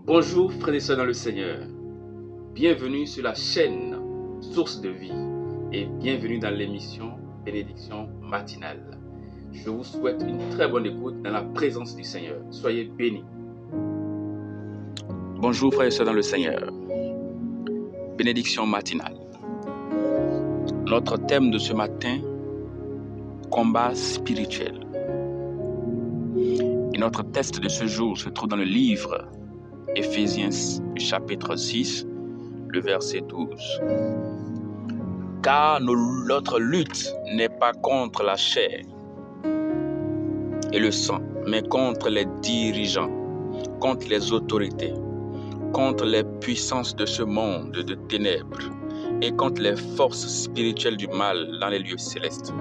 Bonjour frères et sœurs dans le Seigneur, bienvenue sur la chaîne Source de vie et bienvenue dans l'émission Bénédiction matinale. Je vous souhaite une très bonne écoute dans la présence du Seigneur. Soyez bénis. Bonjour frères et sœurs dans le Seigneur, Bénédiction matinale. Notre thème de ce matin, combat spirituel. Et notre texte de ce jour se trouve dans le livre Éphésiens chapitre 6, le verset 12. Car notre lutte n'est pas contre la chair et le sang, mais contre les dirigeants, contre les autorités, contre les puissances de ce monde de ténèbres et contre les forces spirituelles du mal dans les lieux célestes.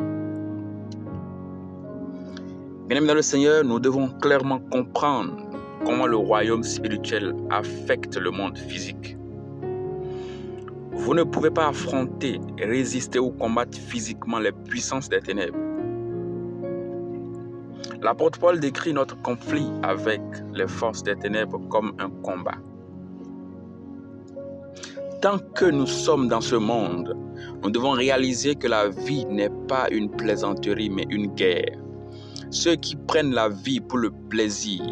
Bien-aimés dans le Seigneur, nous devons clairement comprendre comment le royaume spirituel affecte le monde physique. Vous ne pouvez pas affronter, résister ou combattre physiquement les puissances des ténèbres. L'apôtre Paul décrit notre conflit avec les forces des ténèbres comme un combat. Tant que nous sommes dans ce monde, nous devons réaliser que la vie n'est pas une plaisanterie mais une guerre. Ceux qui prennent la vie pour le plaisir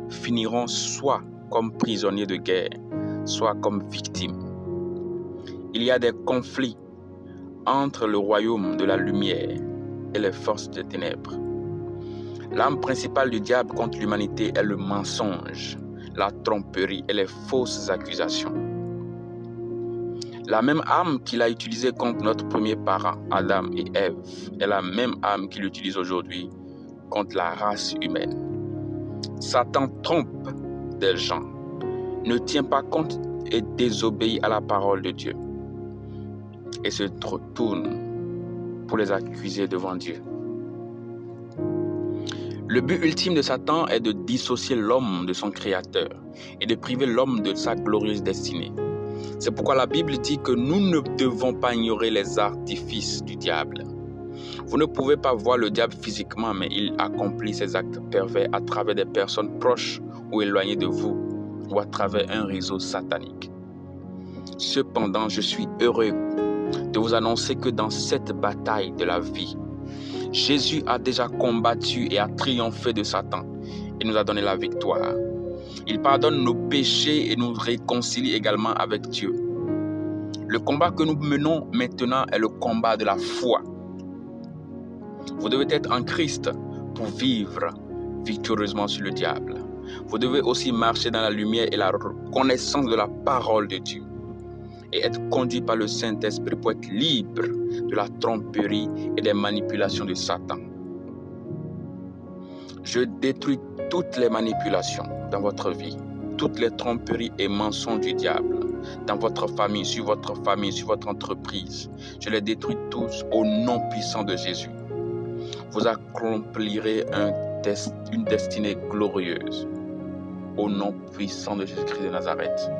finiront soit comme prisonniers de guerre, soit comme victimes. Il y a des conflits entre le royaume de la lumière et les forces des ténèbres. L'arme principale du diable contre l'humanité est le mensonge, la tromperie et les fausses accusations. La même arme qu'il a utilisée contre notre premier parent, Adam et Ève, est la même arme qu'il utilise aujourd'hui contre la race humaine. Satan trompe des gens, ne tient pas compte et désobéit à la parole de Dieu et se retourne pour les accuser devant Dieu. Le but ultime de Satan est de dissocier l'homme de son Créateur et de priver l'homme de sa glorieuse destinée. C'est pourquoi la Bible dit que nous ne devons pas ignorer les artifices du diable. Vous ne pouvez pas voir le diable physiquement, mais il accomplit ses actes pervers à travers des personnes proches ou éloignées de vous, ou à travers un réseau satanique. Cependant, je suis heureux de vous annoncer que dans cette bataille de la vie, Jésus a déjà combattu et a triomphé de Satan et nous a donné la victoire. Il pardonne nos péchés et nous réconcilie également avec Dieu. Le combat que nous menons maintenant est le combat de la foi. Vous devez être en Christ pour vivre victorieusement sur le diable. Vous devez aussi marcher dans la lumière et la connaissance de la parole de Dieu et être conduit par le Saint-Esprit pour être libre de la tromperie et des manipulations de Satan. Je détruis toutes les manipulations dans votre vie, toutes les tromperies et mensonges du diable dans votre famille, sur votre entreprise. Je les détruis tous au nom puissant de Jésus. Vous accomplirez une destinée glorieuse au nom puissant de Jésus-Christ de Nazareth.